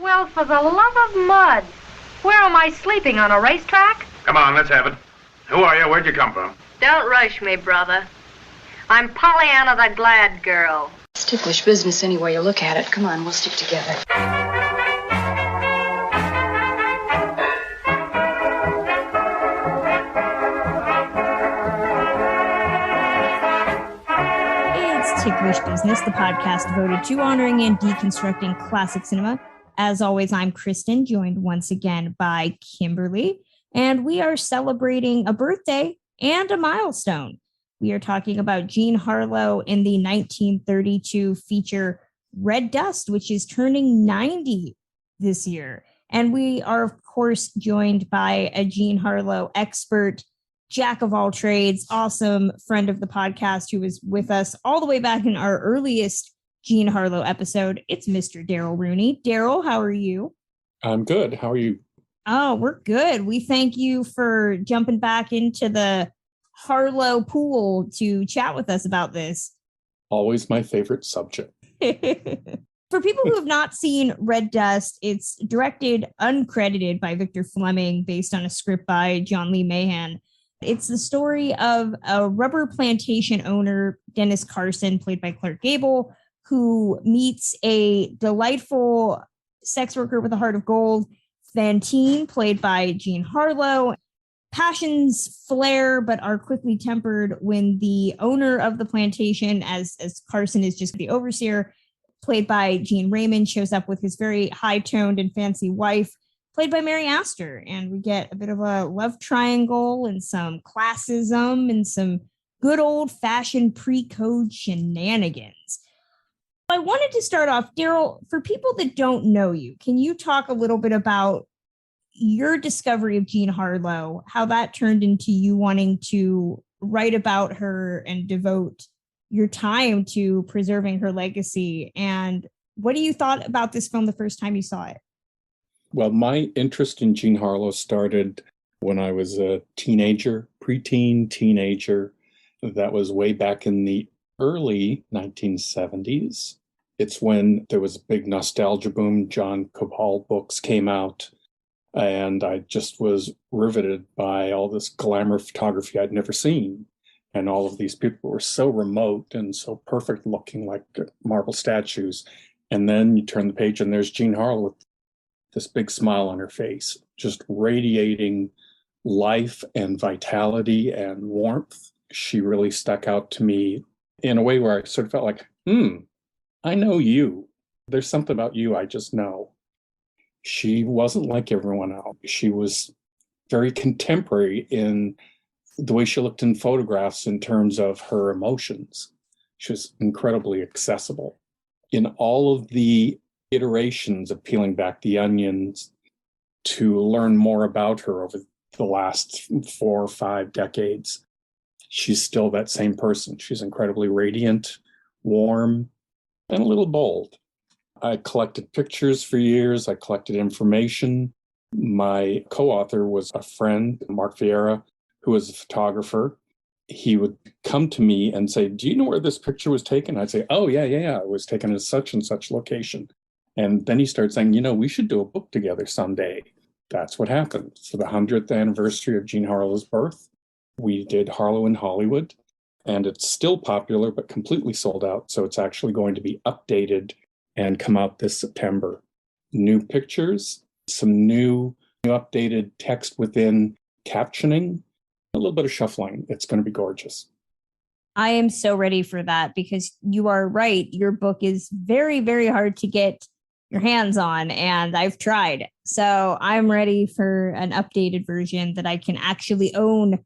Well, for the love of mud, where am I sleeping, on a racetrack? Come on, let's have it. Who are you? Where'd you come from? Don't rush me, brother. I'm Pollyanna the Glad Girl. It's ticklish business any way you look at it. Come on, we'll stick together. It's Ticklish Business, the podcast devoted to honoring and deconstructing classic cinema. As always, I'm Kristen, joined once again by Kimberly, and we are celebrating a birthday and a milestone. We are talking about Jean Harlow in the 1932 feature Red Dust, which is turning 90 this year. And we are, of course, joined by a Jean Harlow expert, jack of all trades, awesome friend of the podcast who was with us all the way back in our earliest Jean Harlow episode. It's Mr. Darrell Rooney. Darrell, how are you? I'm good. How are you? Oh, we're good. We thank you for jumping back into the Harlow pool to chat with us about this. Always my favorite subject. For people who have not seen Red Dust, it's directed uncredited by Victor Fleming based on a script by John Lee Mahan. It's the story of a rubber plantation owner, Dennis Carson, played by Clark Gable, who meets a delightful sex worker with a heart of gold, Fantine, played by Jean Harlow. Passions flare, but are quickly tempered when the owner of the plantation, as Carson is just the overseer, played by Gene Raymond, shows up with his very high-toned and fancy wife, played by Mary Astor. And we get a bit of a love triangle and some classism and some good old-fashioned pre-code shenanigans. I wanted to start off, Darrell, for people that don't know you, can you talk a little bit about your discovery of Jean Harlow, how that turned into you wanting to write about her and devote your time to preserving her legacy? And what do you thought about this film the first time you saw it? Well, my interest in Jean Harlow started when I was a teenager, preteen teenager. That was way back in the early 1970s. It's when there was a big nostalgia boom. John Cabal books came out, and I just was riveted by all this glamour photography I'd never seen. And all of these people were so remote and so perfect looking, like marble statues. And then you turn the page and there's Jean Harlow with this big smile on her face, just radiating life and vitality and warmth. She really stuck out to me in a way where I sort of felt like, I know you. There's something about you I just know. She wasn't like everyone else. She was very contemporary in the way she looked in photographs in terms of her emotions. She was incredibly accessible. In all of the iterations of peeling back the onions to learn more about her over the last 4 or 5 decades, she's still that same person. She's incredibly radiant, warm, and a little bold. I collected pictures for years. I collected information. My co-author was a friend, Mark Vieira, who was a photographer. He would come to me and say, do you know where this picture was taken? I'd say, oh, yeah. It was taken at such and such location. And then he started saying, we should do a book together someday. That's what happened. For the 100th anniversary of Jean Harlow's birth, we did Harlow in Hollywood. And it's still popular, but completely sold out. So it's actually going to be updated and come out this September. New pictures, some new updated text within captioning, a little bit of shuffling. It's going to be gorgeous. I am so ready for that because you are right. Your book is very, very hard to get your hands on, and I've tried. So I'm ready for an updated version that I can actually own.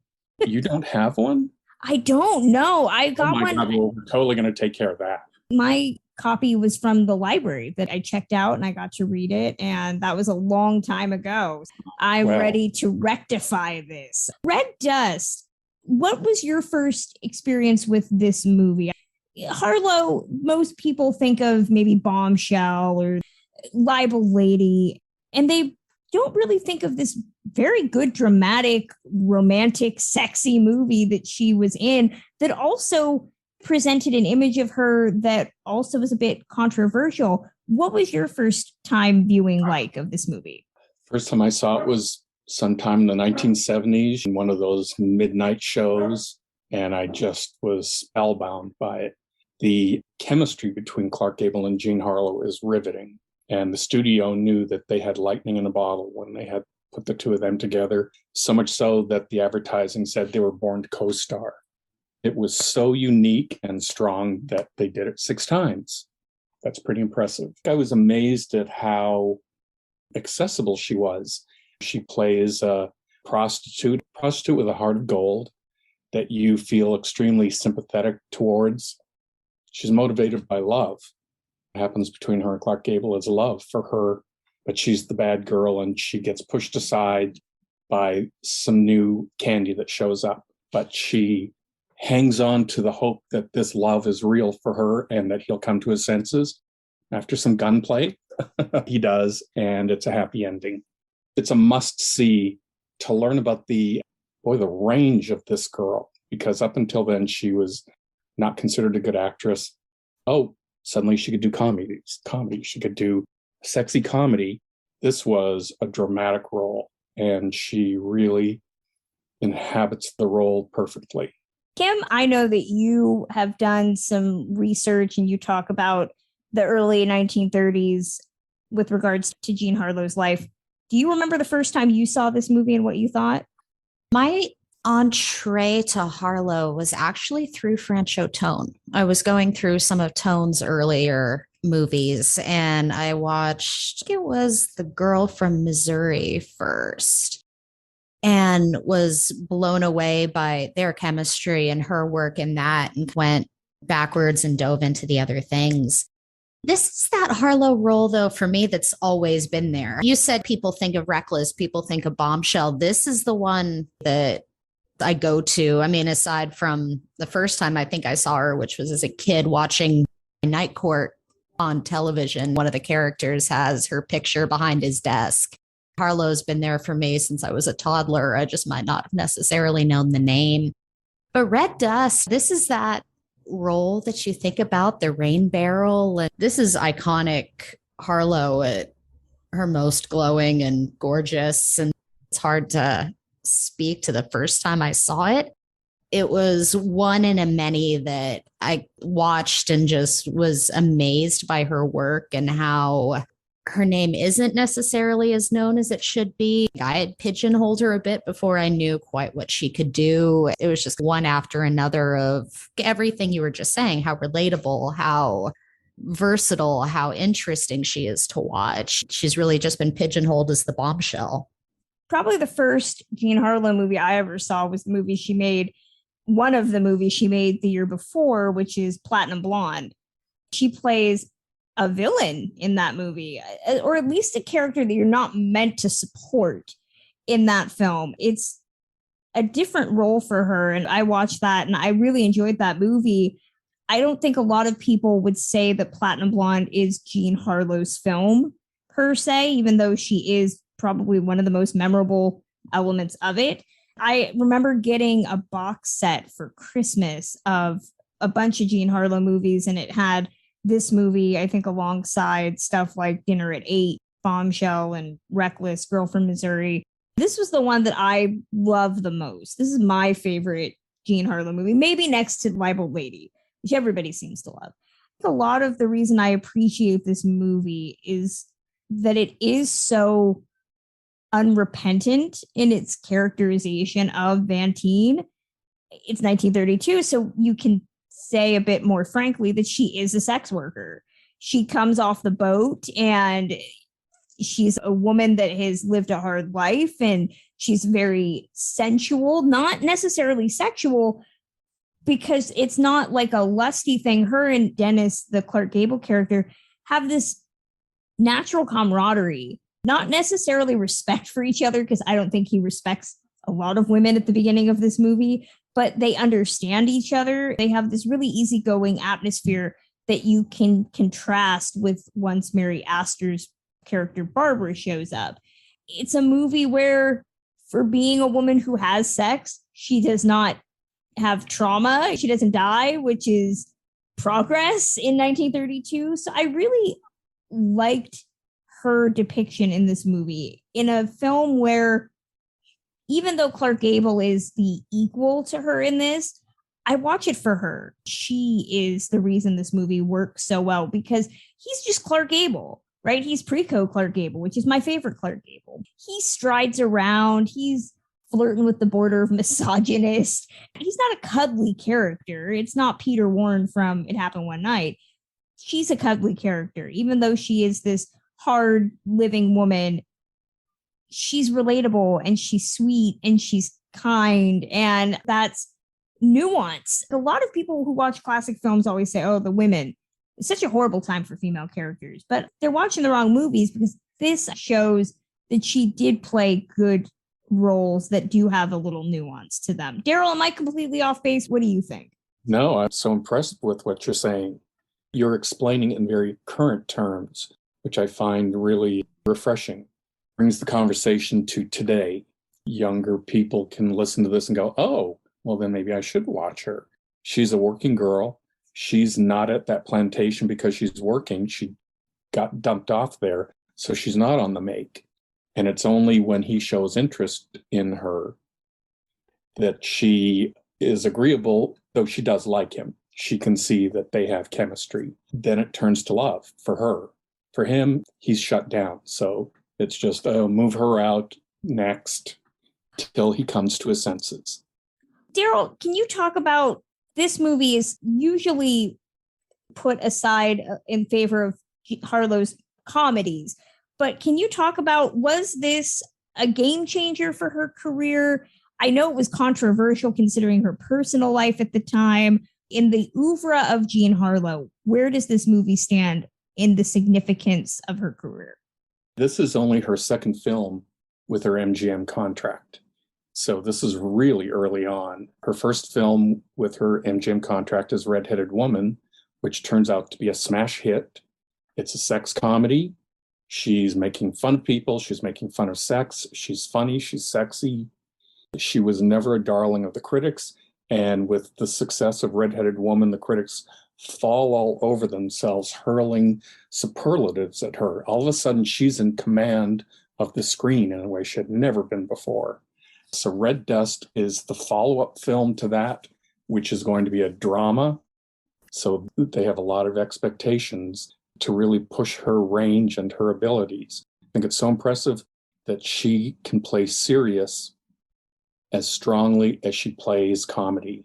You don't have one? I don't know. I got one. God, well, we're totally going to take care of that. My copy was from the library that I checked out and I got to read it. And that was a long time ago. I'm ready to rectify this. Red Dust. What was your first experience with this movie? Harlow, most people think of maybe Bombshell or Libel Lady, and they don't really think of this very good, dramatic, romantic, sexy movie that she was in that also presented an image of her that also was a bit controversial. What was your first time viewing like of this movie? First time I saw it was sometime in the 1970s in one of those midnight shows, and I just was spellbound by it. The chemistry between Clark Gable and Jean Harlow is riveting, and the studio knew that they had lightning in a bottle when they had put the two of them together, so much so that the advertising said they were born to co-star. It was so unique and strong that they did it 6 times. That's pretty impressive. I was amazed at how accessible she was. She plays a prostitute with a heart of gold that you feel extremely sympathetic towards. She's motivated by love. What happens between her and Clark Gable is love for her, but she's the bad girl and she gets pushed aside by some new candy that shows up. But she hangs on to the hope that this love is real for her and that he'll come to his senses. After some gunplay, he does, and it's a happy ending. It's a must-see to learn about the range of this girl, because up until then, she was not considered a good actress. Oh, suddenly she could do comedy. She could do sexy comedy. This was a dramatic role, and she really inhabits the role perfectly. Kim, I know that you have done some research and you talk about the early 1930s with regards to Jean Harlow's life. Do you remember the first time you saw this movie and what you thought? My entree to Harlow was actually through Franchot Tone. I was going through some of Tone's earlier movies and I watched, it was The Girl from Missouri first, and was blown away by their chemistry and her work in that, and went backwards and dove into the other things. This is that Harlow role, though, for me, that's always been there. You said people think of Reckless, people think of Bombshell. This is the one that I go to. I mean, aside from the first time I think I saw her, which was as a kid watching Night Court on television. One of the characters has her picture behind his desk. Harlow's been there for me since I was a toddler. I just might not have necessarily known the name. But Red Dust, this is that role that you think about, the rain barrel. And this is iconic Harlow at her most glowing and gorgeous. And it's hard to speak to the first time I saw it. It was one in a many that I watched and just was amazed by her work and how her name isn't necessarily as known as it should be. I had pigeonholed her a bit before I knew quite what she could do. It was just one after another of everything you were just saying, how relatable, how versatile, how interesting she is to watch. She's really just been pigeonholed as the bombshell. Probably the first Jean Harlow movie I ever saw was the movie she made, one of the movies she made the year before, which is Platinum Blonde. She plays a villain in that movie, or at least a character that you're not meant to support in that film. It's a different role for her. And I watched that and I really enjoyed that movie. I don't think a lot of people would say that Platinum Blonde is Jean Harlow's film per se, even though she is probably one of the most memorable elements of it. I remember getting a box set for Christmas of a bunch of Jean Harlow movies, and it had this movie, I think, alongside stuff like Dinner at 8, Bombshell, and Reckless, Girl from Missouri. This was the one that I love the most. This is my favorite Jean Harlow movie, maybe next to Libel Lady, which everybody seems to love. A lot of the reason I appreciate this movie is that it is so unrepentant in its characterization of Vantine. It's 1932, so you can say a bit more frankly that she is a sex worker. She comes off the boat and she's a woman that has lived a hard life, and she's very sensual, not necessarily sexual, because it's not like a lusty thing. Her and Dennis, the Clark Gable character, have this natural camaraderie, not necessarily respect for each other, because I don't think he respects a lot of women at the beginning of this movie, but they understand each other. They have this really easygoing atmosphere that you can contrast with once Mary Astor's character Barbara shows up. It's a movie where, for being a woman who has sex, she does not have trauma. She doesn't die, which is progress in 1932. So I really liked her depiction in this movie, in a film where even though Clark Gable is the equal to her in this, I watch it for her. She is the reason this movie works so well, because he's just Clark Gable, right? He's preco Clark Gable, which is my favorite Clark Gable. He strides around. He's flirting with the border of misogynist. He's not a cuddly character. It's not Peter Warren from It Happened One Night. She's a cuddly character. Even though she is this hard living woman, she's relatable and she's sweet and she's kind, and that's nuance. A lot of people who watch classic films always say, oh, the women, it's such a horrible time for female characters, but they're watching the wrong movies, because this shows that she did play good roles that do have a little nuance to them. Darrell, am I completely off base? What do you think? No, I'm so impressed with what you're saying. You're explaining in very current terms, which I find really refreshing. Brings the conversation to today. Younger people can listen to this and go, oh, well, then maybe I should watch her. She's a working girl. She's not at that plantation because she's working. She got dumped off there, so she's not on the make. And it's only when he shows interest in her that she is agreeable, though she does like him. She can see that they have chemistry. Then it turns to love for her. For him, he's shut down. So it's just, move her out next till he comes to his senses. Darrell, can you talk about, this movie is usually put aside in favor of Harlow's comedies, but can you talk about, was this a game changer for her career? I know it was controversial considering her personal life at the time. In the oeuvre of Jean Harlow, where does this movie stand in the significance of her career? This is only her second film with her MGM contract. So this is really early on. Her first film with her MGM contract is Red-Headed Woman, which turns out to be a smash hit. It's a sex comedy. She's making fun of people. She's making fun of sex. She's funny. She's sexy. She was never a darling of the critics. And with the success of Red-Headed Woman, the critics fall all over themselves, hurling superlatives at her. All of a sudden, she's in command of the screen in a way she had never been before. So Red Dust is the follow-up film to that, which is going to be a drama. So they have a lot of expectations to really push her range and her abilities. I think it's so impressive that she can play serious as strongly as she plays comedy.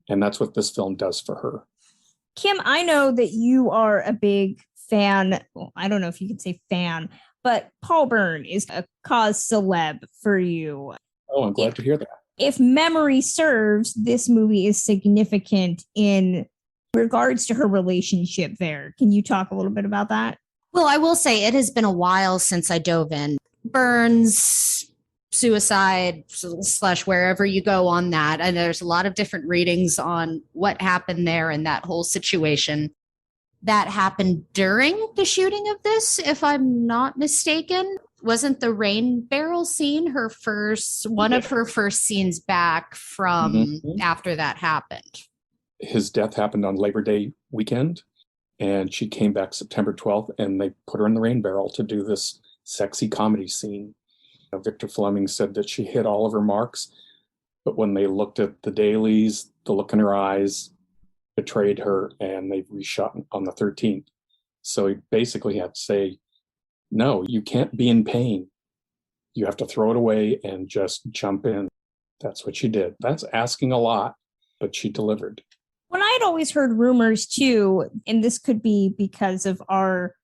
And that's what this film does for her. Kim, I know that you are a big fan. Well, I don't know if you can say fan, but Paul Byrne is a cause celeb for you. Oh, I'm glad to hear that. If memory serves, this movie is significant in regards to her relationship there. Can you talk a little bit about that? Well, I will say it has been a while since I dove in. Burns, suicide / wherever you go on that. And there's a lot of different readings on what happened there in that whole situation. That happened during the shooting of this, if I'm not mistaken. Wasn't the rain barrel scene one of her first scenes back from after that happened? His death happened on Labor Day weekend, and she came back September 12th, and they put her in the rain barrel to do this sexy comedy scene. Victor Fleming said that she hit all of her marks, but when they looked at the dailies, the look in her eyes betrayed her, and they reshot on the 13th. So he basically had to say, no, you can't be in pain. You have to throw it away and just jump in. That's what she did. That's asking a lot, but she delivered. When I had always heard rumors too, and this could be because of our,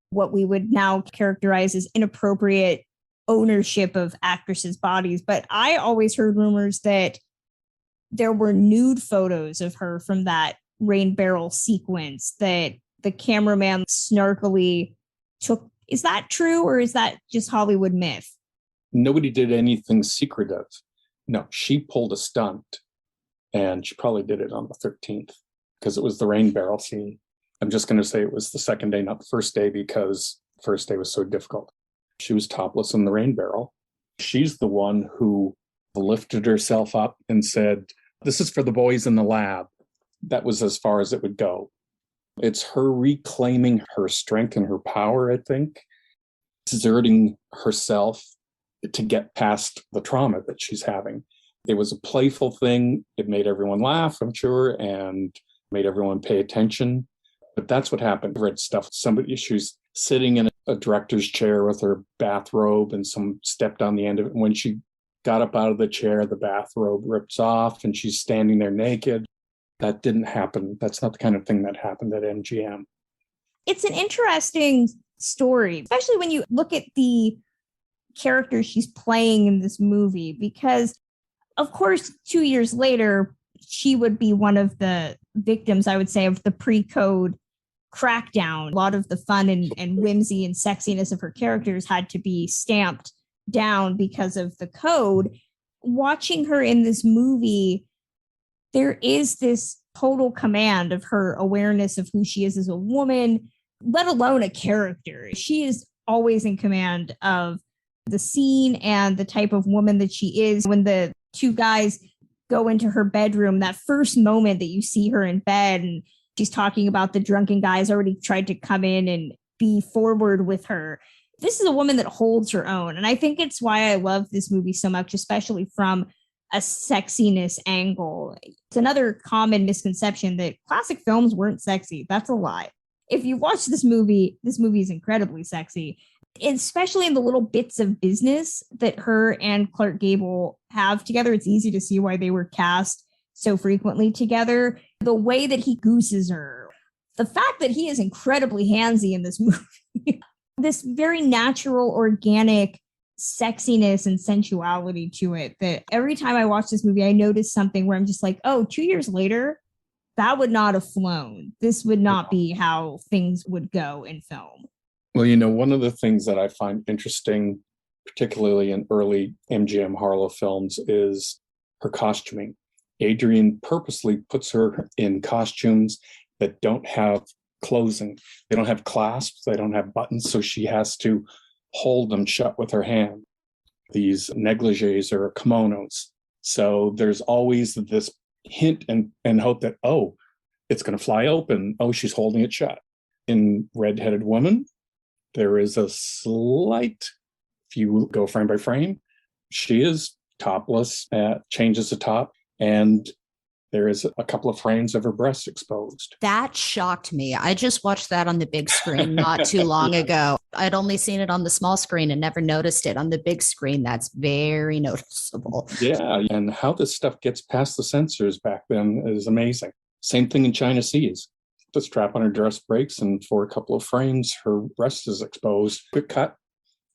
what we would now characterize as inappropriate ownership of actresses' bodies, but I always heard rumors that there were nude photos of her from that rain barrel sequence that the cameraman snarkily took. Is that true, or is that just Hollywood myth? Nobody did anything secretive. No, she pulled a stunt, and she probably did it on the 13th because it was the rain barrel scene. I'm just going to say it was the second day, not the first day, because the first day was so difficult. She was topless in the rain barrel. She's the one who lifted herself up and said, This is for the boys in the lab. That was as far as it would go. It's her reclaiming her strength and her power, I think, exerting herself to get past the trauma that she's having. It was a playful thing. It made everyone laugh, I'm sure, and made everyone pay attention. But that's what happened. I read stuff. She's sitting in a director's chair with her bathrobe, and someone stepped on the end of it. And when she got up out of the chair, the bathrobe rips off, and she's standing there naked. That didn't happen. That's not the kind of thing that happened at MGM. It's an interesting story, especially when you look at the character she's playing in this movie, because, of course, 2 years later, she would be one of the victims, I would say, of the pre-code crackdown. A lot of the fun and whimsy and sexiness of her characters had to be stamped down because of the code. Watching her in this movie, there is this total command of her awareness of who she is as a woman, let alone a character. She is always in command of the scene and the type of woman that she is. When the two guys go into her bedroom, that first moment that you see her in bed and she's talking about the drunken guys already tried to come in and be forward with her. This is a woman that holds her own. And I think it's why I love this movie so much, especially from a sexiness angle. It's another common misconception that classic films weren't sexy. That's a lie. If you watch this movie is incredibly sexy, especially in the little bits of business that her and Clark Gable have together. It's easy to see why they were cast so frequently together. The way that he gooses her, the fact that he is incredibly handsy in this movie, this very natural, organic sexiness and sensuality to it, that every time I watch this movie, I notice something where I'm just like, oh, 2 years later, that would not have flown. This would not be how things would go in film. Well, one of the things that I find interesting, particularly in early MGM Harlow films, is her costuming. Adrian purposely puts her in costumes that don't have closing. They don't have clasps. They don't have buttons. So she has to hold them shut with her hand. These negligees are kimonos. So there's always this hint and hope that, oh, it's going to fly open. Oh, she's holding it shut. In Red-Headed Woman, there is a slight, if you go frame by frame, she is topless, changes the top, and there is a couple of frames of her breasts exposed. That shocked me. I just watched that on the big screen not too long ago. I'd only seen it on the small screen and never noticed it on the big screen. That's very noticeable. Yeah, and how this stuff gets past the censors back then is amazing. Same thing in China Seas. The strap on her dress breaks, and for a couple of frames, her breast is exposed. Quick cut,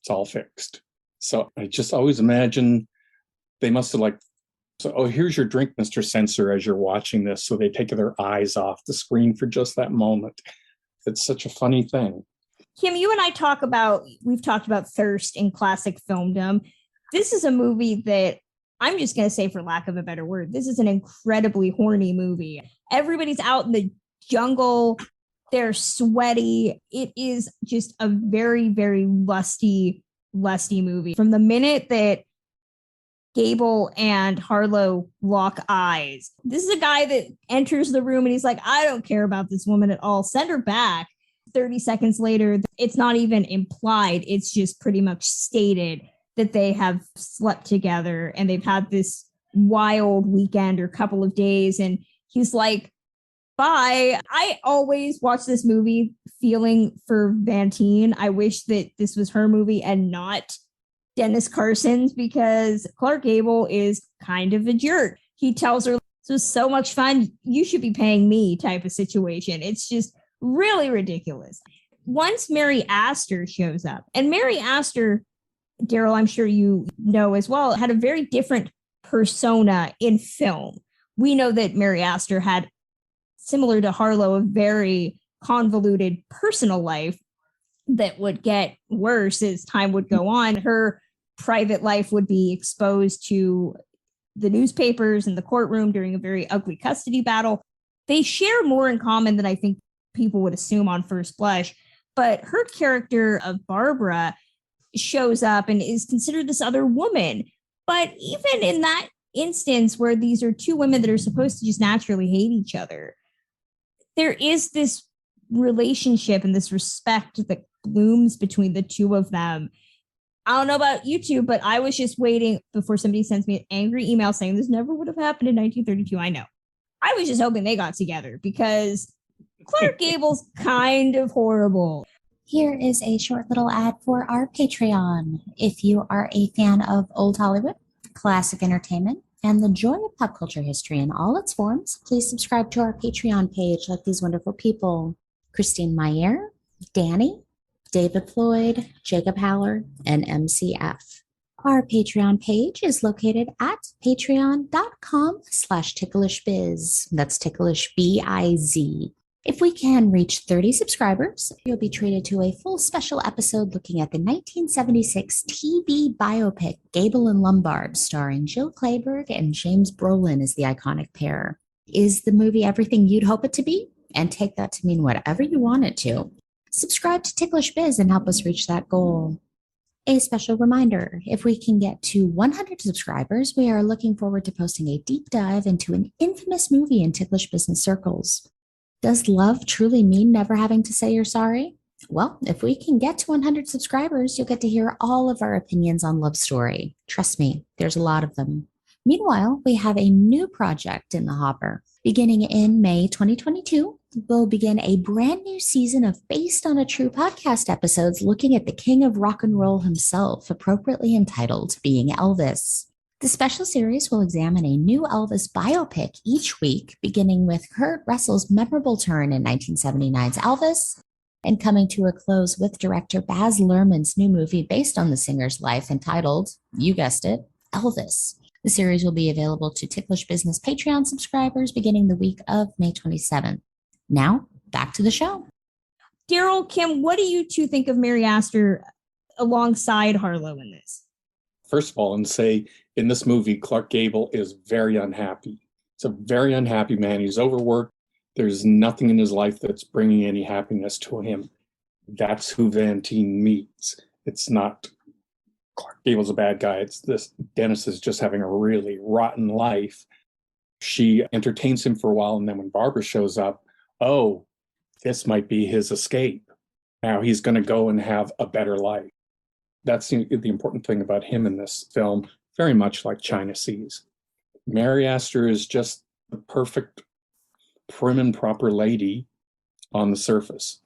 it's all fixed. So I just always imagine they must have so, oh, here's your drink, Mr. Censor, as you're watching this. So they take their eyes off the screen for just that moment. It's such a funny thing. Kim, you and I we've talked about thirst in classic filmdom. This is a movie that I'm just going to say, for lack of a better word, this is an incredibly horny movie. Everybody's out in the jungle. They're sweaty. It is just a very, very lusty movie. From the minute that Gable and Harlow lock eyes, this is a guy that enters the room and he's like, I don't care about this woman at all. Send her back. 30 seconds later, it's not even implied. It's just pretty much stated that they have slept together and they've had this wild weekend or couple of days. And he's like, bye. I always watch this movie feeling for Vantine. I wish that this was her movie and not Dennis Carson's, because Clark Gable is kind of a jerk. He tells her, this was so much fun, you should be paying me type of situation. It's just really ridiculous. Once Mary Astor shows up, and Mary Astor, Darrell, I'm sure you know as well, had a very different persona in film. We know that Mary Astor had, similar to Harlow, a very convoluted personal life that would get worse as time would go on. Her private life would be exposed to the newspapers and the courtroom during a very ugly custody battle. They share more in common than I think people would assume on first blush. But her character of Barbara shows up and is considered this other woman. But even in that instance where these are two women that are supposed to just naturally hate each other, there is this relationship and this respect that blooms between the two of them. I don't know about you two, but I was just waiting before somebody sends me an angry email saying this never would have happened in 1932. I know. I was just hoping they got together because Clark Gable's kind of horrible. Here is a short little ad for our Patreon. If you are a fan of old Hollywood, classic entertainment, and the joy of pop culture history in all its forms, please subscribe to our Patreon page like these wonderful people: Christine Mier, Danny, David Floyd, Jacob Haller, and MCF. Our Patreon page is located at patreon.com/ticklishbiz. That's ticklish biz. If we can reach 30 subscribers, you'll be treated to a full special episode looking at the 1976 TV biopic Gable and Lombard, starring Jill Clayburgh and James Brolin as the iconic pair. Is the movie everything you'd hope it to be? And take that to mean whatever you want it to. Subscribe to Ticklish Biz and help us reach that goal. A special reminder, if we can get to 100 subscribers, we are looking forward to posting a deep dive into an infamous movie in Ticklish business circles. Does love truly mean never having to say you're sorry? Well, if we can get to 100 subscribers, you'll get to hear all of our opinions on Love Story. Trust me, there's a lot of them. Meanwhile, we have a new project in the hopper. Beginning in May 2022, we'll begin a brand new season of Based on a True podcast episodes looking at the king of rock and roll himself, appropriately entitled Being Elvis. The special series will examine a new Elvis biopic each week, beginning with Kurt Russell's memorable turn in 1979's Elvis, and coming to a close with director Baz Luhrmann's new movie based on the singer's life entitled, you guessed it, Elvis. The series will be available to Ticklish Business Patreon subscribers beginning the week of May 27th. Now, back to the show. Darrell, Kim, what do you two think of Mary Astor alongside Harlow in this? First of all, and say, in this movie, Clark Gable is very unhappy. He's a very unhappy man. He's overworked. There's nothing in his life that's bringing any happiness to him. That's who Vantine meets. It's not Clark Gable's a bad guy. It's this Dennis is just having a really rotten life. She entertains him for a while, and then when Barbara shows up, oh, this might be his escape. Now he's going to go and have a better life. That's the important thing about him in this film, very much like China Seas. Mary Astor is just the perfect prim and proper lady on the surface.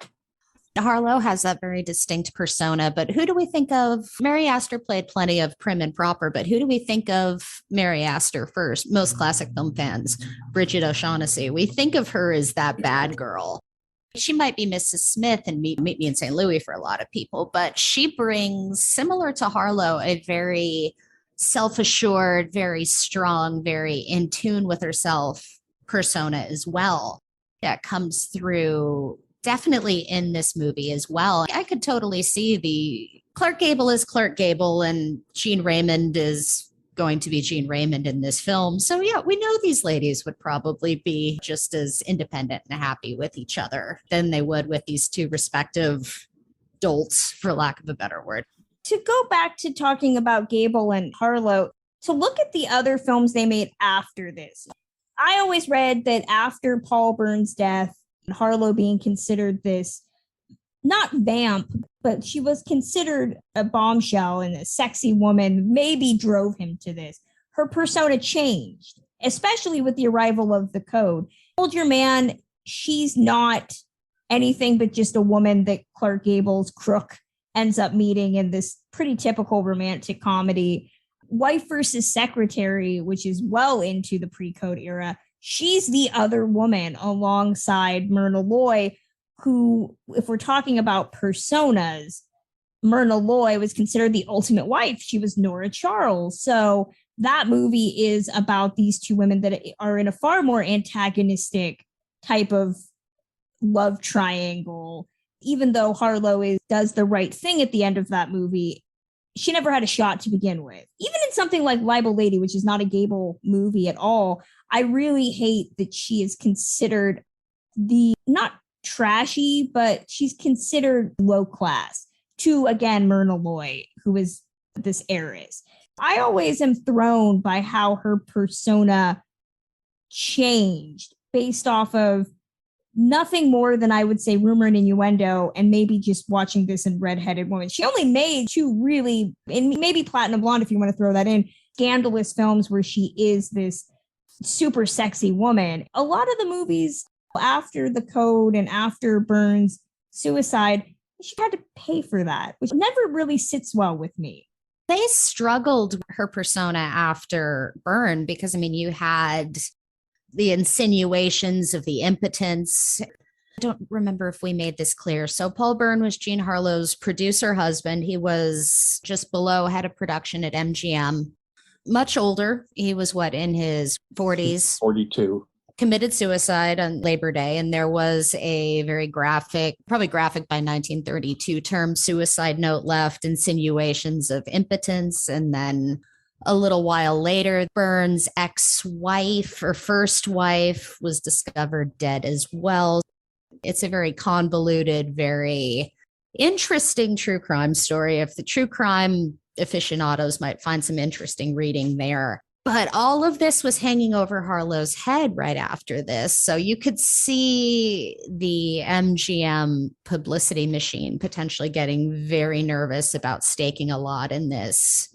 Harlow has that very distinct persona, but who do we think of? Mary Astor played plenty of prim and proper, but who do we think of Mary Astor first? Most classic film fans, Bridget O'Shaughnessy. We think of her as that bad girl. She might be Mrs. Smith and Meet Me in St. Louis for a lot of people, but she brings, similar to Harlow, a very self-assured, very strong, very in tune with herself persona as well. That comes through definitely in this movie as well. I could totally see the Clark Gable is Clark Gable and Jean Raymond is going to be Jean Raymond in this film. So yeah, we know these ladies would probably be just as independent and happy with each other than they would with these two respective dolts, for lack of a better word. To go back to talking about Gable and Harlow, to look at the other films they made after this, I always read that after Paul Byrne's death, Harlow being considered this, not vamp, but she was considered a bombshell and a sexy woman, maybe drove him to this. Her persona changed, especially with the arrival of the code. Hold your man, she's not anything but just a woman that Clark Gable's crook ends up meeting in this pretty typical romantic comedy. Wife versus Secretary, which is well into the pre-code era. She's the other woman alongside Myrna Loy, who, if we're talking about personas, Myrna Loy was considered the ultimate wife. She was Nora Charles. So that movie is about these two women that are in a far more antagonistic type of love triangle. Even though Harlow does the right thing at the end of that movie, she never had a shot to begin with. Even in something like Libel Lady, which is not a Gable movie at all, I really hate that she is considered not trashy, but she's considered low class to, again, Myrna Loy, who is this heiress. I always am thrown by how her persona changed based off of nothing more than, I would say, rumor and innuendo, and maybe just watching this in Redheaded Woman. She only made two really, and maybe Platinum Blonde if you want to throw that in, scandalous films where she is this super sexy woman. A lot of the movies after The Code and after Burns' suicide, she had to pay for that, which never really sits well with me. They struggled with her persona after Byrne because, I mean, you had the insinuations of the impotence. I don't remember if we made this clear. So Paul Byrne was Jean Harlow's producer husband. He was just below head of production at MGM. Much older. He was in his 40s? 42. Committed suicide on Labor Day. And there was a very graphic, probably graphic by 1932 term, suicide note left, insinuations of impotence. And then a little while later, Byrne's ex-wife or first wife was discovered dead as well. It's a very convoluted, very interesting true crime story. If the true crime aficionados might find some interesting reading there. But all of this was hanging over Harlow's head right after this. So you could see the MGM publicity machine potentially getting very nervous about staking a lot in this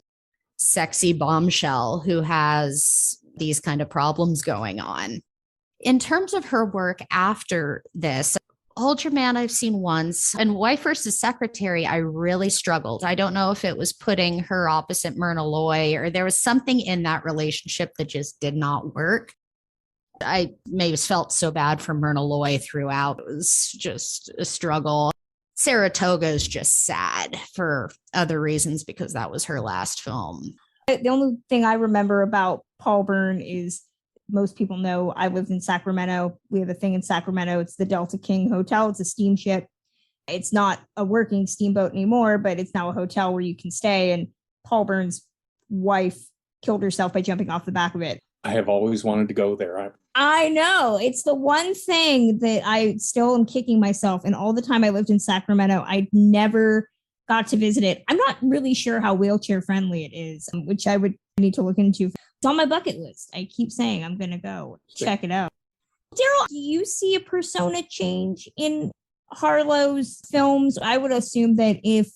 sexy bombshell who has these kind of problems going on. In terms of her work after this, Hold Your Man I've seen once, and Wife versus Secretary I really struggled. I don't know if it was putting her opposite Myrna Loy or there was something in that relationship that just did not work. I maybe felt so bad for Myrna Loy throughout. It was just a struggle. Saratoga is just sad for other reasons because that was her last film. The only thing I remember about Paul Byrne is, most people know I lived in Sacramento. We have a thing in Sacramento. It's the Delta King Hotel. It's a steamship. It's not a working steamboat anymore, but it's now a hotel where you can stay. And Paul Byrne's wife killed herself by jumping off the back of it. I have always wanted to go there. I know. It's the one thing that I still am kicking myself. And all the time I lived in Sacramento, I never got to visit it. I'm not really sure how wheelchair friendly it is, which I would need to look into. It's on my bucket list. I keep saying I'm going to go check it out. Darrell, do you see a persona change in Harlow's films? I would assume that if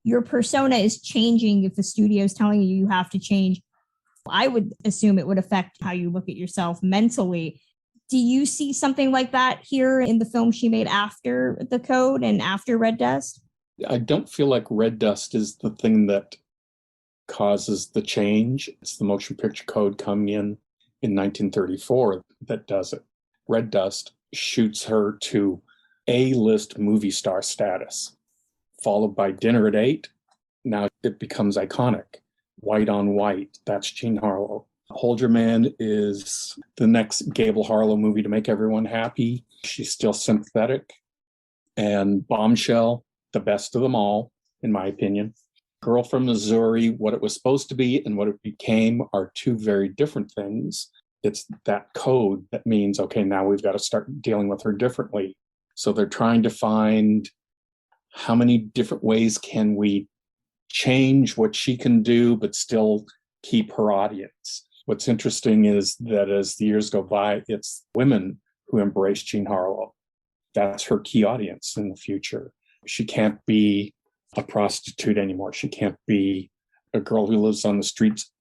your persona is changing, if the studio is telling you you have to change, I would assume it would affect how you look at yourself mentally. Do you see something like that here in the film she made after The Code and after Red Dust? I don't feel like Red Dust is the thing that causes the change. It's the motion picture code coming in 1934 that does it. Red Dust shoots her to A-list movie star status, followed by Dinner at 8. Now it becomes iconic. White on White, that's Jean Harlow. Hold Your Man is the next Gable Harlow movie to make everyone happy. She's still sympathetic. And Bombshell, the best of them all, in my opinion. Girl from Missouri, what it was supposed to be and what it became are two very different things. It's that code that means, okay, now we've got to start dealing with her differently. So they're trying to find how many different ways can we change what she can do, but still keep her audience. What's interesting is that as the years go by, it's women who embrace Jean Harlow. That's her key audience in the future. She can't be a prostitute anymore. She can't be a girl who lives on the streets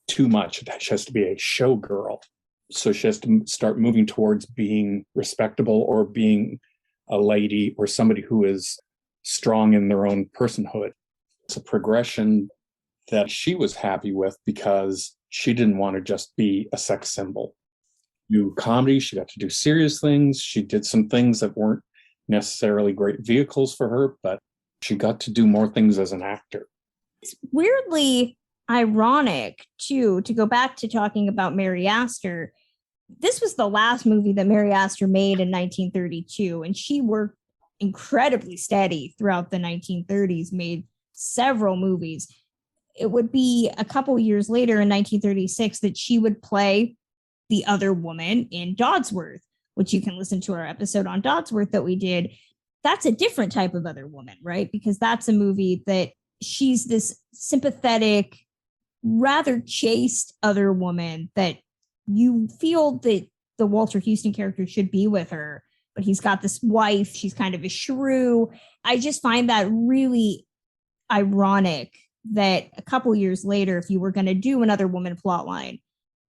too much. She has to be a showgirl. So she has to start moving towards being respectable or being a lady or somebody who is strong in their own personhood. It's a progression that she was happy with because she didn't want to just be a sex symbol. Do comedy, she got to do serious things. She did some things that weren't necessarily great vehicles for her, but she got to do more things as an actor. It's weirdly ironic, too, to go back to talking about Mary Astor. This was the last movie that Mary Astor made in 1932, and she worked incredibly steady throughout the 1930s, made several movies. It would be a couple years later in 1936 that she would play the other woman in Dodsworth, which you can listen to our episode on Dodsworth that we did. That's a different type of other woman, right? Because that's a movie that she's this sympathetic rather chaste other woman that you feel that the Walter Houston character should be with her, but he's got this wife. She's kind of a shrew. I just find that really ironic that a couple years later, if you were going to do another woman plotline,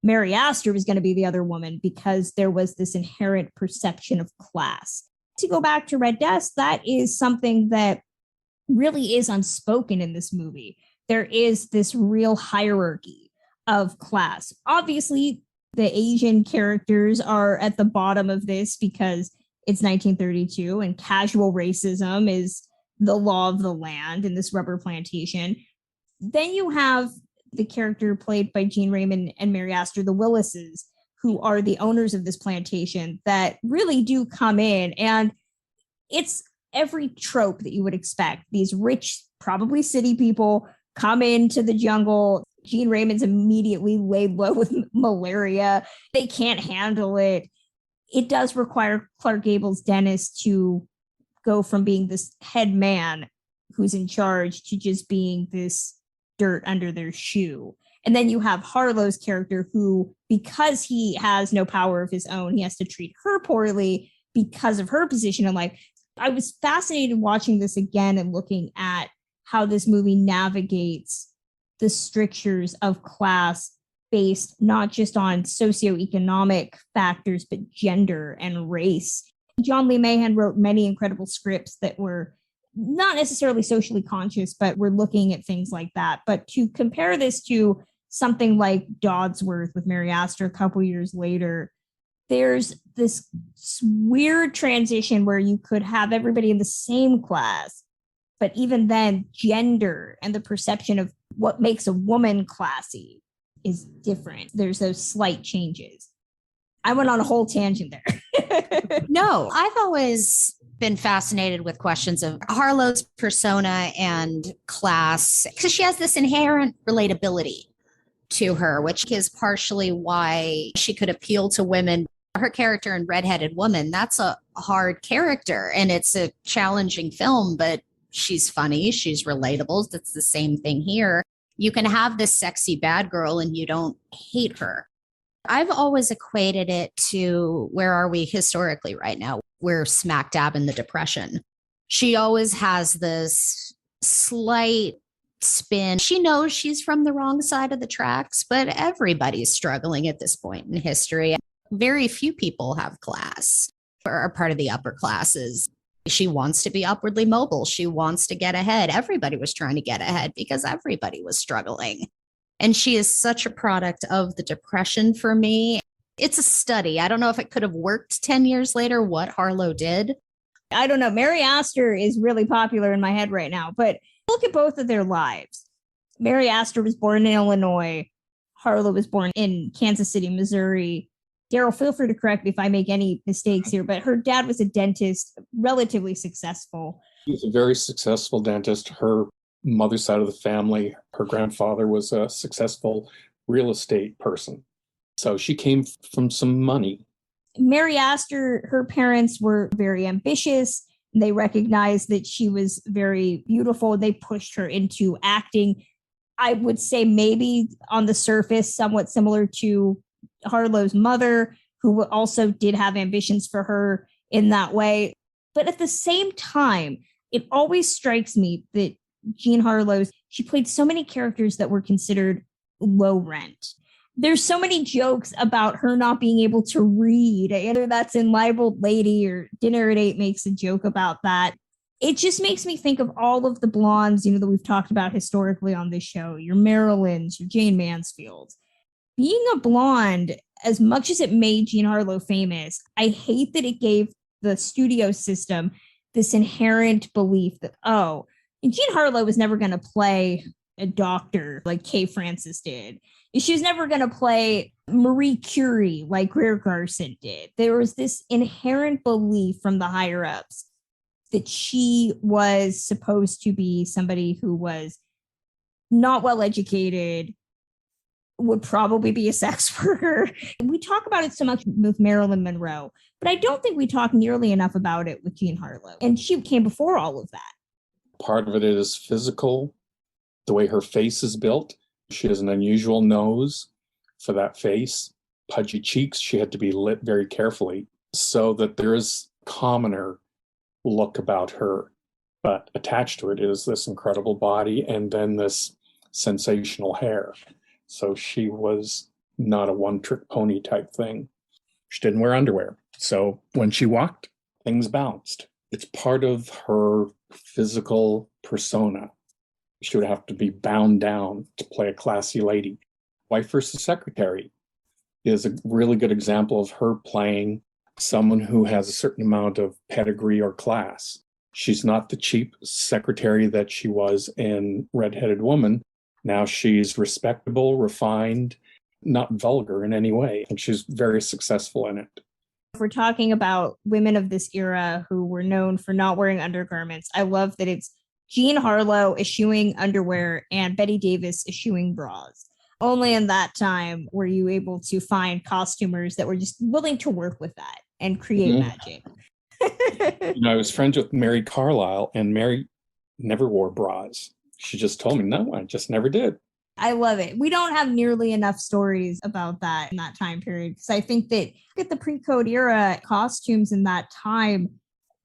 Mary Astor was going to be the other woman because there was this inherent perception of class. To go back to Red Dust, that is something that really is unspoken in this movie. There is this real hierarchy of class. Obviously, the Asian characters are at the bottom of this because it's 1932 and casual racism is the law of the land in this rubber plantation. Then you have the character played by Gene Raymond and Mary Astor, the Willises, who are the owners of this plantation that really do come in. And it's every trope that you would expect. These rich, probably city people come into the jungle. Gene Raymond's immediately laid low with malaria. They can't handle it. It does require Clark Gable's dentist to go from being this head man who's in charge to just being this dirt under their shoe. And then you have Harlow's character who, because he has no power of his own, he has to treat her poorly because of her position in life. I was fascinated watching this again and looking at how this movie navigates the strictures of class based not just on socioeconomic factors, but gender and race. John Lee Mahan wrote many incredible scripts that were not necessarily socially conscious, but we're looking at things like that. But to compare this to something like Dodsworth with Mary Astor a couple years later, there's this weird transition where you could have everybody in the same class, but even then, gender and the perception of what makes a woman classy is different. There's those slight changes. I went on a whole tangent there. No, I've always been fascinated with questions of Harlow's persona and class because she has this inherent relatability to her, which is partially why she could appeal to women. Her character in Redheaded Woman, that's a hard character and it's a challenging film, but she's funny, she's relatable. That's the same thing here. You can have this sexy bad girl and you don't hate her. I've always equated it to where are we historically right now? We're smack dab in the Depression. She always has this slight spin. She knows she's from the wrong side of the tracks, but everybody's struggling at this point in history. Very few people have class or are part of the upper classes. She wants to be upwardly mobile. She wants to get ahead. Everybody was trying to get ahead because everybody was struggling. And she is such a product of the Depression for me. It's a study. I don't know if it could have worked 10 years later, what Harlow did. I don't know. Mary Astor is really popular in my head right now, but look at both of their lives. Mary Astor was born in Illinois. Harlow was born in Kansas City, Missouri. Darrell, feel free to correct me if I make any mistakes here, but her dad was a dentist, relatively successful. He was a very successful dentist. Her mother's side of the family, her grandfather was a successful real estate person. So she came from some money. Mary Astor, her parents were very ambitious. They recognized that she was very beautiful. They pushed her into acting. I would say maybe on the surface, somewhat similar to Harlow's mother, who also did have ambitions for her in that way. But at the same time, it always strikes me that Jean Harlow, she played so many characters that were considered low rent. There's so many jokes about her not being able to read, either that's in Libeled Lady or Dinner at 8 makes a joke about that. It just makes me think of all of the blondes, that we've talked about historically on this show, your Marilyns, your Jane Mansfields. Being a blonde, as much as it made Jean Harlow famous, I hate that it gave the studio system this inherent belief that, Jean Harlow was never going to play a doctor like Kay Francis did. She was never going to play Marie Curie like Greer Garson did. There was this inherent belief from the higher ups that she was supposed to be somebody who was not well educated, would probably be a sex worker. We talk about it so much with Marilyn Monroe, but I don't think we talk nearly enough about it with Jean Harlow. And she came before all of that. Part of it is physical, the way her face is built. She has an unusual nose for that face. Pudgy cheeks, she had to be lit very carefully so that there is commoner look about her. But attached to it is this incredible body and then this sensational hair. So she was not a one-trick pony type thing. She didn't wear underwear. So when she walked, things bounced. It's part of her physical persona. She would have to be bound down to play a classy lady. Wife versus Secretary is a really good example of her playing someone who has a certain amount of pedigree or class. She's not the cheap secretary that she was in Red-Headed Woman. Now she's respectable, refined, not vulgar in any way. And she's very successful in it. If we're talking about women of this era who were known for not wearing undergarments, I love that it's Jean Harlow eschewing underwear and Betty Davis eschewing bras. Only in that time were you able to find costumers that were just willing to work with that and create magic. I was friends with Mary Carlisle, and Mary never wore bras. She just told me, no, I just never did. I love it. We don't have nearly enough stories about that in that time period, because I think that at the pre-code era costumes in that time,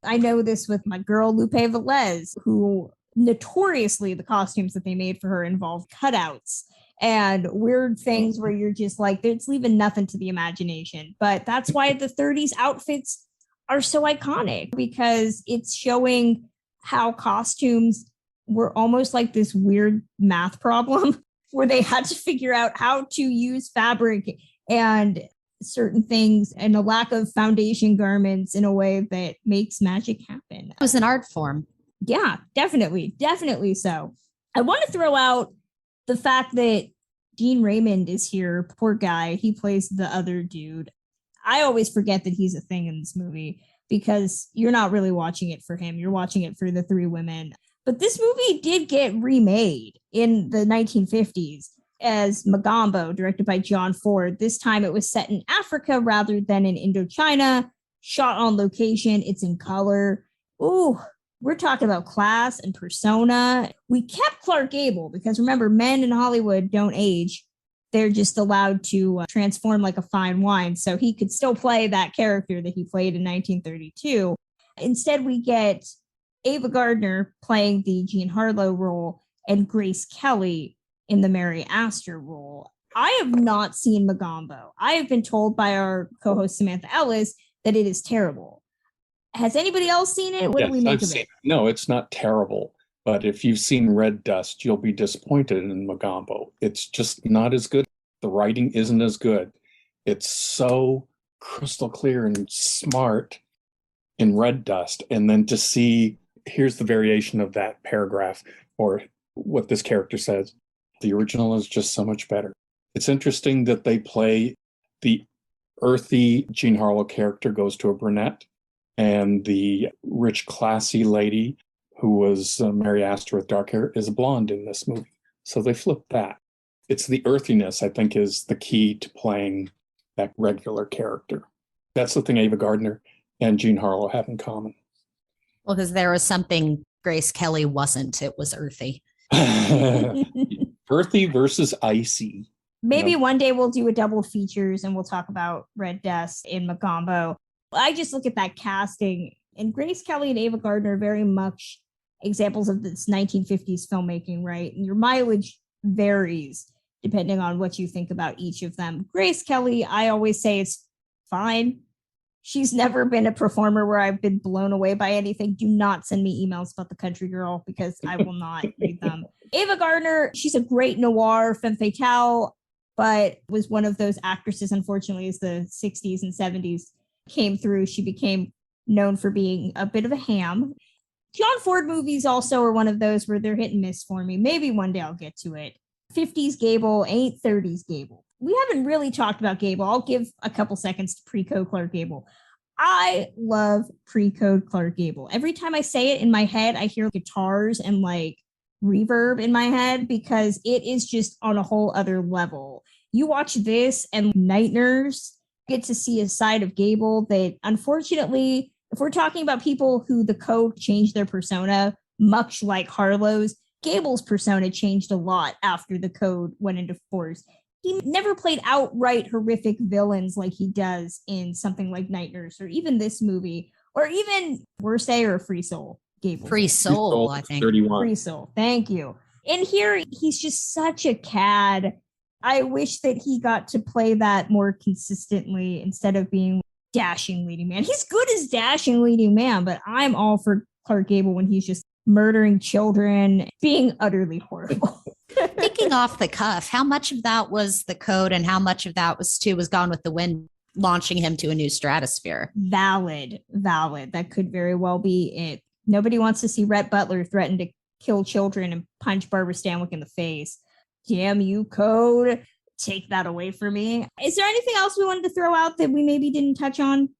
I know this with my girl Lupe Velez, who notoriously the costumes that they made for her involved cutouts and weird things where you're just like, it's leaving nothing to the imagination. But that's why the 30s outfits are so iconic, because it's showing how costumes were almost like this weird math problem where they had to figure out how to use fabric and certain things and a lack of foundation garments in a way that makes magic happen. It was an art form. Yeah, definitely. Definitely so. I want to throw out the fact that Dean Raymond is here. Poor guy. He plays the other dude. I always forget that he's a thing in this movie because you're not really watching it for him. You're watching it for the three women. But this movie did get remade in the 1950s as Magambo, directed by John Ford. This time it was set in Africa rather than in Indochina, shot on location. It's in color. Ooh, we're talking about class and persona. We kept Clark Gable because remember, men in Hollywood don't age. They're just allowed to transform like a fine wine. So he could still play that character that he played in 1932. Instead, we get Ava Gardner playing the Jean Harlow role and Grace Kelly in the Mary Astor role. I have not seen Magambo. I have been told by our co-host Samantha Ellis that it is terrible. Has anybody else seen it? What do we make of it? No, it's not terrible. But if you've seen Red Dust, you'll be disappointed in Magambo. It's just not as good. The writing isn't as good. It's so crystal clear and smart in Red Dust. And then to see, here's the variation of that paragraph or what this character says. The original is just so much better. It's interesting that they play the earthy Jean Harlow character goes to a brunette, and the rich, classy lady who was Mary Astor with dark hair is a blonde in this movie. So they flipped that. It's the earthiness, I think, is the key to playing that regular character. That's the thing Ava Gardner and Jean Harlow have in common. Well, because there was something Grace Kelly wasn't. It was earthy. Earthy versus icy. Maybe one day we'll do a double features and we'll talk about Red Dust in Magambo. I just look at that casting, and Grace Kelly and Ava Gardner are very much examples of this 1950s filmmaking, right? And your mileage varies depending on what you think about each of them. Grace Kelly, I always say it's fine. She's never been a performer where I've been blown away by anything. Do not send me emails about The Country Girl because I will not read them. Ava Gardner, she's a great noir femme fatale, but was one of those actresses, unfortunately, as the 60s and 70s came through. She became known for being a bit of a ham. John Ford movies also are one of those where they're hit and miss for me. Maybe one day I'll get to it. 50s Gable ain't 30s Gable. We haven't really talked about Gable. I'll give a couple seconds to pre-code Clark Gable. I love pre-code Clark Gable. Every time I say it in my head, I hear guitars and like reverb in my head because it is just on a whole other level. You watch this and Night Nurse, get to see a side of Gable that unfortunately, if we're talking about people who the code changed their persona, much like Harlow's, Gable's persona changed a lot after the code went into force. He never played outright horrific villains like he does in something like Night Nurse or even this movie, or even Worst Day or Free Soul. Gable. Free Soul, I think. 31. Free Soul. Thank you. And here, he's just such a cad. I wish that he got to play that more consistently instead of being dashing leading man. He's good as dashing leading man, but I'm all for Clark Gable when he's just murdering children, being utterly horrible. Thinking off the cuff, how much of that was the code and how much of that was Gone with the Wind, launching him to a new stratosphere? Valid. That could very well be it. Nobody wants to see Rhett Butler threaten to kill children and punch Barbara Stanwyck in the face. Damn you, code. Take that away from me. Is there anything else we wanted to throw out that we maybe didn't touch on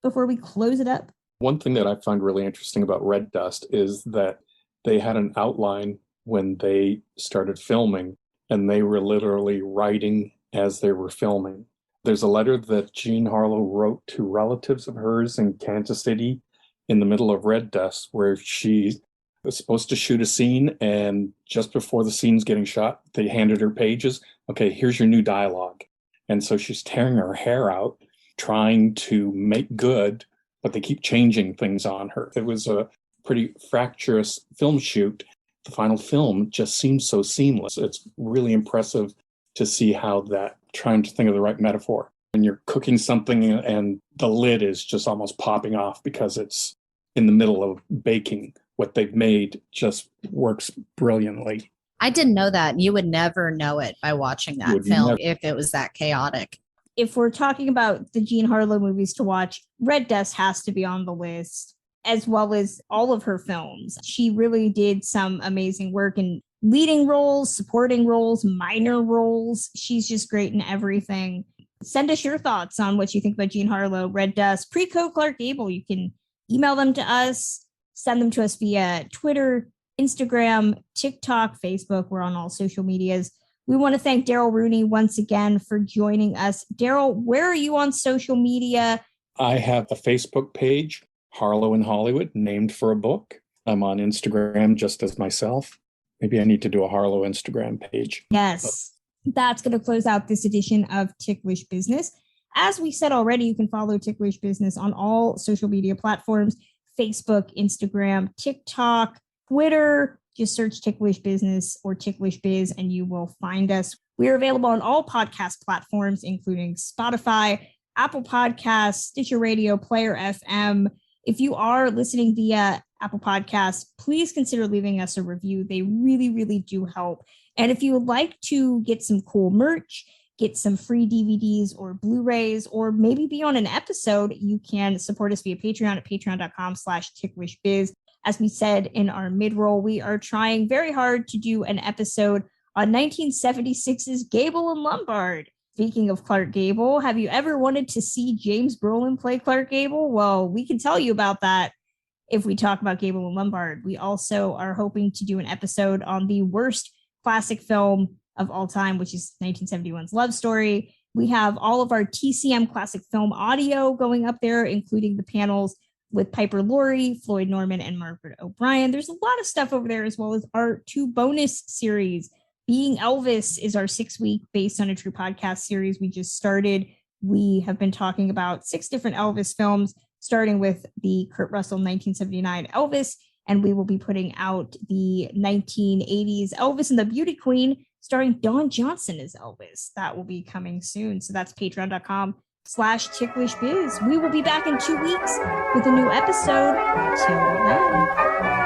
before we close it up? One thing that I find really interesting about Red Dust is that they had an outline when they started filming, and they were literally writing as they were filming. There's a letter that Jean Harlow wrote to relatives of hers in Kansas City in the middle of Red Dust, where she was supposed to shoot a scene, and just before the scene's getting shot, they handed her pages. Okay, here's your new dialogue. And so she's tearing her hair out, trying to make good, but they keep changing things on her. It was a pretty fractious film shoot. The final film just seems so seamless. It's really impressive to see how that, trying to think of the right metaphor, when you're cooking something and the lid is just almost popping off because it's in the middle of baking. What they've made just works brilliantly. I didn't know that. You would never know it by watching that film if it was that chaotic. If we're talking about the Jean Harlow movies to watch, Red Dust has to be on the list, as well as all of her films. She really did some amazing work in leading roles, supporting roles, minor roles. She's just great in everything. Send us your thoughts on what you think about Jean Harlow, Red Dust, pre-code Clark Gable. You can email them to us, send them to us via Twitter, Instagram, TikTok, Facebook. We're on all social medias. We want to thank Darrell Rooney once again for joining us. Darrell, where are you on social media? I have a Facebook page, Harlow in Hollywood, named for a book. I'm on Instagram just as myself. Maybe I need to do a Harlow Instagram page. Yes, that's going to close out this edition of Ticklish Business. As we said already, you can follow Ticklish Business on all social media platforms, Facebook, Instagram, TikTok, Twitter. Just search Ticklish Business or Ticklish Biz and you will find us. We're available on all podcast platforms, including Spotify, Apple Podcasts, Stitcher Radio, Player FM. If you are listening via Apple Podcasts, please consider leaving us a review. They really, really do help. And if you would like to get some cool merch, get some free DVDs or Blu-rays, or maybe be on an episode, you can support us via Patreon at patreon.com/ticklishbiz. As we said in our mid-roll, we are trying very hard to do an episode on 1976's Gable and Lombard. Speaking of Clark Gable, have you ever wanted to see James Brolin play Clark Gable? Well, we can tell you about that if we talk about Gable and Lombard. We also are hoping to do an episode on the worst classic film of all time, which is 1971's Love Story. We have all of our TCM classic film audio going up there, including the panels with Piper Laurie, Floyd Norman, and Margaret O'Brien. There's a lot of stuff over there, as well as our 2 bonus series. Being Elvis is our 6-week based on a true podcast series we just started. We have been talking about 6 different Elvis films, starting with the Kurt Russell 1979 Elvis, and we will be putting out the 1980s Elvis and the Beauty Queen, starring Don Johnson as Elvis. That will be coming soon. So that's patreon.com/ticklishbiz. We will be back in 2 weeks with a new episode. Till then.